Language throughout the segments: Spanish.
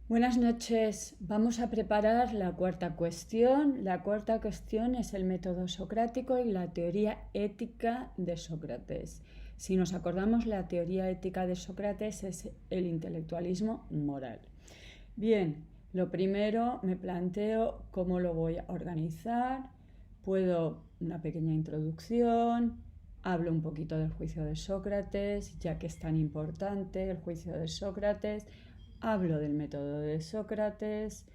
Buenas noches. Vamos a preparar la cuarta cuestión. La cuarta cuestión es el método socrático y la teoría ética de Sócrates. Si nos acordamos, la teoría ética de Sócrates es el intelectualismo moral. Bien, lo primero me planteo cómo lo voy a organizar. Puedo una pequeña introducción, hablo un poquito del juicio de Sócrates, ya que es tan importante el juicio de Sócrates. Hablo del método de Sócrates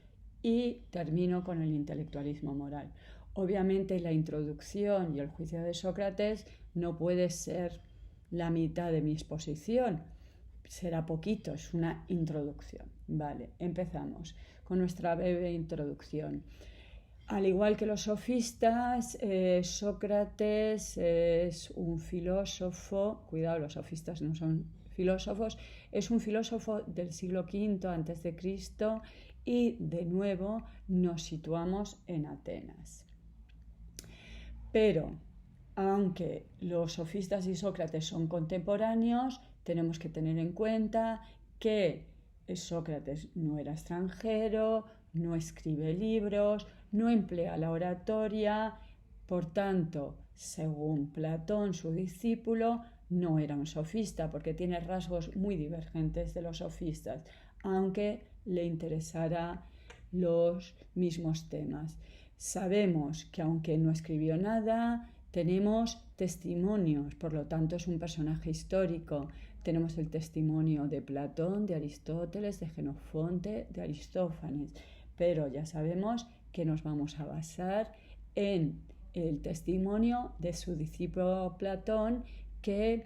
y termino con el intelectualismo moral. Obviamente la introducción y el juicio de Sócrates no puede ser la mitad de mi exposición, será poquito, es una introducción. Vale, empezamos con nuestra breve introducción. Al igual que los sofistas, Sócrates es un filósofo, cuidado, los sofistas no son filósofos, es un filósofo del siglo V a.C. y de nuevo nos situamos en Atenas. Pero, aunque los sofistas y Sócrates son contemporáneos, tenemos que tener en cuenta que Sócrates no era extranjero, no escribe libros, no emplea la oratoria, por tanto, según Platón, su discípulo, no era un sofista porque tiene rasgos muy divergentes de los sofistas, aunque le interesara los mismos temas. Sabemos que aunque no escribió nada, tenemos testimonios, por lo tanto es un personaje histórico. Tenemos el testimonio de Platón, de Aristóteles, de Jenofonte, de Aristófanes, pero ya sabemos que nos vamos a basar en el testimonio de su discípulo Platón, que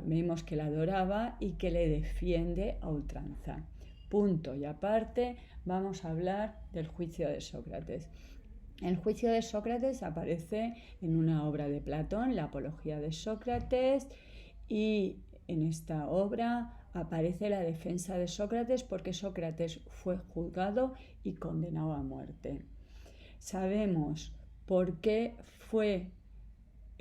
vemos que la adoraba y que le defiende a ultranza. Punto y aparte, vamos a hablar del juicio de Sócrates. El juicio de Sócrates aparece en una obra de Platón, la Apología de Sócrates, y en esta obra aparece la defensa de Sócrates porque Sócrates fue juzgado y condenado a muerte. Sabemos por qué fue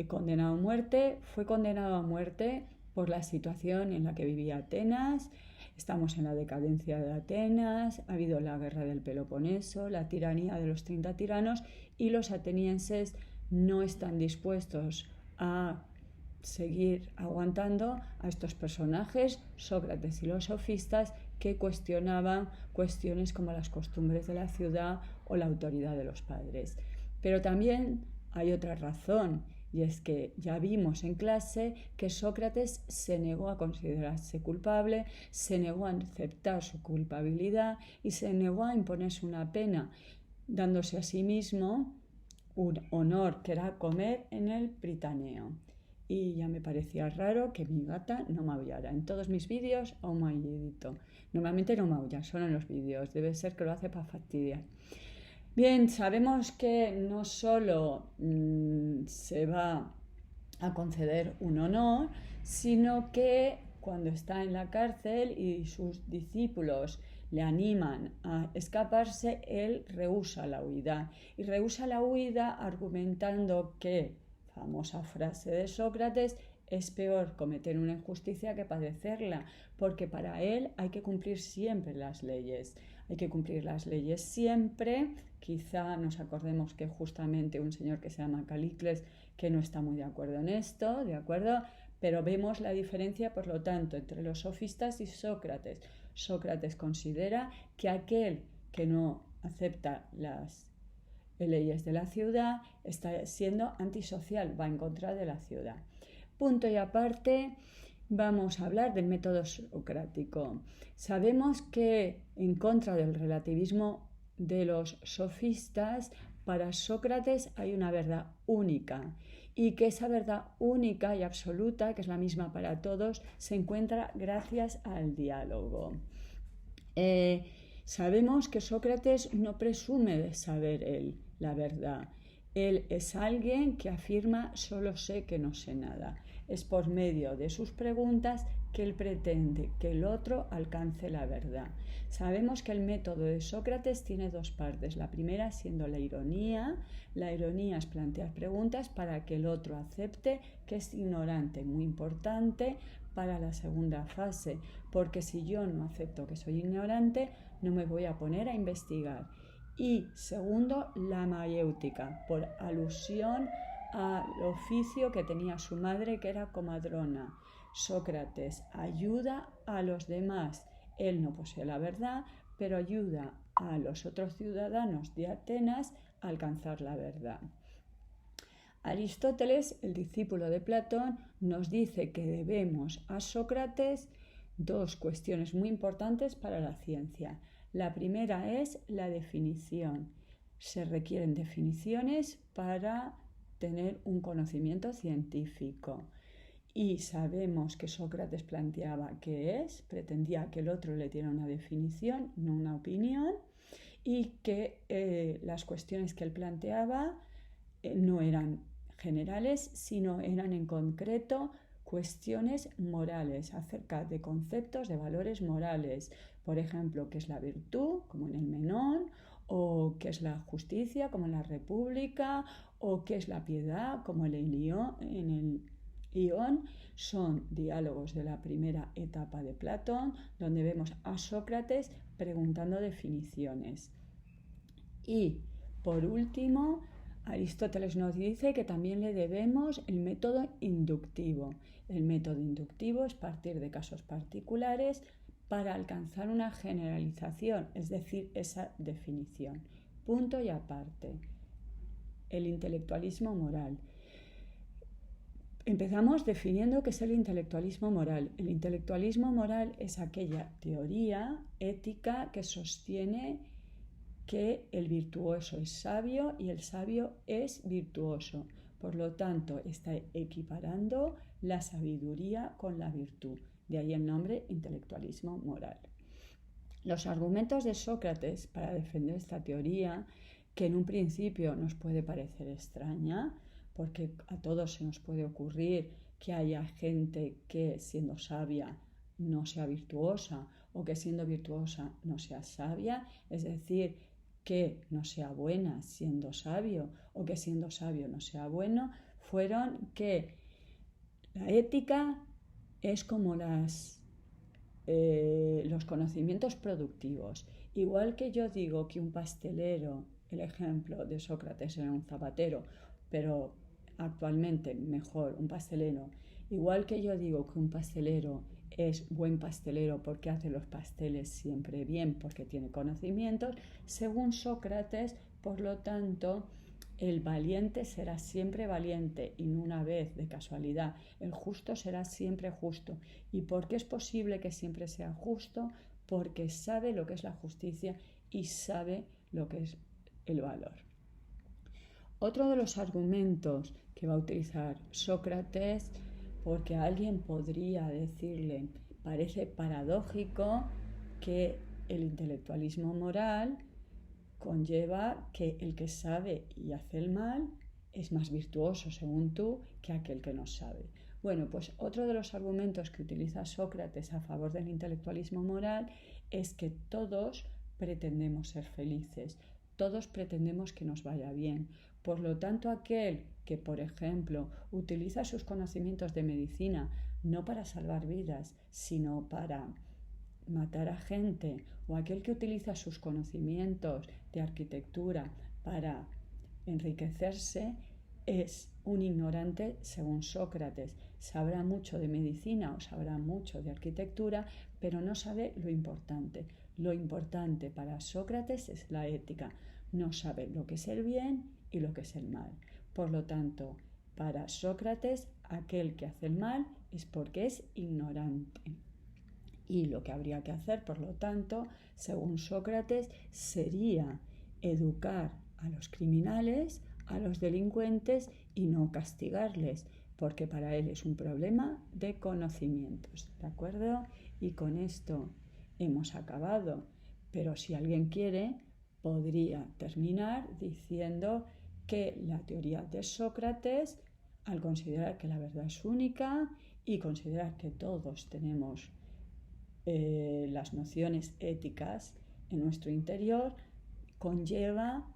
condenado a muerte. Fue condenado a muerte por la situación en la que vivía Atenas. Estamos en la decadencia de Atenas, ha habido la guerra del Peloponeso, la tiranía de los 30 tiranos y los atenienses no están dispuestos a seguir aguantando a estos personajes, Sócrates y los sofistas, que cuestionaban cuestiones como las costumbres de la ciudad o la autoridad de los padres. Pero también hay otra razón, y es que ya vimos en clase que Sócrates se negó a considerarse culpable, se negó a aceptar su culpabilidad y se negó a imponerse una pena, dándose a sí mismo un honor que era comer en el Pritaneo. Y ya me parecía raro que mi gata no maullara. En todos mis vídeos o maullidito. Normalmente no maulla, solo en los vídeos. Debe ser que lo hace para fastidiar. Bien, sabemos que no solo se va a conceder un honor, sino que cuando está en la cárcel y sus discípulos le animan a escaparse, él rehúsa la huida. Y rehúsa la huida argumentando que, famosa frase de Sócrates, es peor cometer una injusticia que padecerla, porque para él hay que cumplir siempre las leyes. Hay que cumplir las leyes siempre. Quizá nos acordemos que justamente un señor que se llama Calicles que no está muy de acuerdo en esto, ¿de acuerdo? Pero vemos la diferencia, por lo tanto, entre los sofistas y Sócrates. Sócrates considera que aquel que no acepta las leyes de la ciudad está siendo antisocial, va en contra de la ciudad. Punto y aparte, vamos a hablar del método socrático. Sabemos que en contra del relativismo de los sofistas, para Sócrates hay una verdad única y que esa verdad única y absoluta, que es la misma para todos, se encuentra gracias al diálogo. Sabemos que Sócrates no presume de saber él la verdad. Él es alguien que afirma solo sé que no sé nada. Es por medio de sus preguntas que él pretende que el otro alcance la verdad. Sabemos que el método de Sócrates tiene dos partes. La primera siendo la ironía. La ironía es plantear preguntas para que el otro acepte que es ignorante, muy importante, para la segunda fase, porque si yo no acepto que soy ignorante, no me voy a poner a investigar. Y segundo, la mayéutica, por alusión al oficio que tenía su madre, que era comadrona. Sócrates ayuda a los demás. Él no posee la verdad, pero ayuda a los otros ciudadanos de Atenas a alcanzar la verdad. Aristóteles, el discípulo de Platón, nos dice que debemos a Sócrates dos cuestiones muy importantes para la ciencia. La primera es la definición. Se requieren definiciones para tener un conocimiento científico. Y sabemos que Sócrates planteaba pretendía que el otro le diera una definición, no una opinión, y que las cuestiones que él planteaba no eran generales, sino eran en concreto cuestiones morales, acerca de conceptos de valores morales. Por ejemplo, qué es la virtud, como en el Menón, o qué es la justicia, como en la República, o qué es la piedad, como en el Ión. Son diálogos de la primera etapa de Platón, donde vemos a Sócrates preguntando definiciones. Y, por último, Aristóteles nos dice que también le debemos el método inductivo. El método inductivo es partir de casos particulares para alcanzar una generalización, es decir, esa definición. Punto y aparte. El intelectualismo moral. Empezamos definiendo qué es el intelectualismo moral. El intelectualismo moral es aquella teoría ética que sostiene que el virtuoso es sabio y el sabio es virtuoso. Por lo tanto, está equiparando la sabiduría con la virtud. De ahí el nombre intelectualismo moral. Los argumentos de Sócrates para defender esta teoría, que en un principio nos puede parecer extraña, porque a todos se nos puede ocurrir que haya gente que siendo sabia no sea virtuosa o que siendo virtuosa no sea sabia, es decir, que no sea buena siendo sabio o que siendo sabio no sea bueno, fueron que la ética es como los conocimientos productivos. Igual que yo digo que un pastelero, el ejemplo de Sócrates era un zapatero, pero actualmente mejor un pastelero, igual que yo digo que un pastelero es buen pastelero porque hace los pasteles siempre bien, porque tiene conocimientos, según Sócrates, por lo tanto, el valiente será siempre valiente y no una vez de casualidad. El justo será siempre justo. ¿Y por qué es posible que siempre sea justo? Porque sabe lo que es la justicia y sabe lo que es el valor. Otro de los argumentos que va a utilizar Sócrates, porque alguien podría decirle, parece paradójico que el intelectualismo moral conlleva que el que sabe y hace el mal es más virtuoso, según tú, que aquel que no sabe. Bueno, pues otro de los argumentos que utiliza Sócrates a favor del intelectualismo moral es que todos pretendemos ser felices, todos pretendemos que nos vaya bien. Por lo tanto, aquel que, por ejemplo, utiliza sus conocimientos de medicina no para salvar vidas, sino para matar a gente, o aquel que utiliza sus conocimientos de arquitectura para enriquecerse, es un ignorante según Sócrates. Sabrá mucho de medicina o sabrá mucho de arquitectura, pero no sabe lo importante. Lo importante para Sócrates es la ética. No sabe lo que es el bien y lo que es el mal. Por lo tanto, para Sócrates, aquel que hace el mal es porque es ignorante. Y lo que habría que hacer, por lo tanto, según Sócrates, sería educar a los criminales, a los delincuentes y no castigarles, porque para él es un problema de conocimientos, ¿de acuerdo? Y con esto hemos acabado, pero si alguien quiere, podría terminar diciendo que la teoría de Sócrates, al considerar que la verdad es única y considerar que todos tenemos las nociones éticas en nuestro interior, conlleva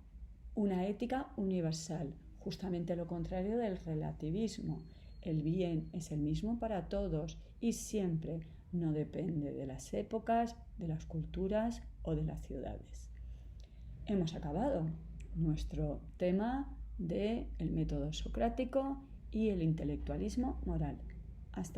una ética universal, justamente lo contrario del relativismo. el bien es el mismo para todos y siempre, no depende de las épocas, de las culturas o de las ciudades. Hemos acabado nuestro tema del método socrático y el intelectualismo moral. Hasta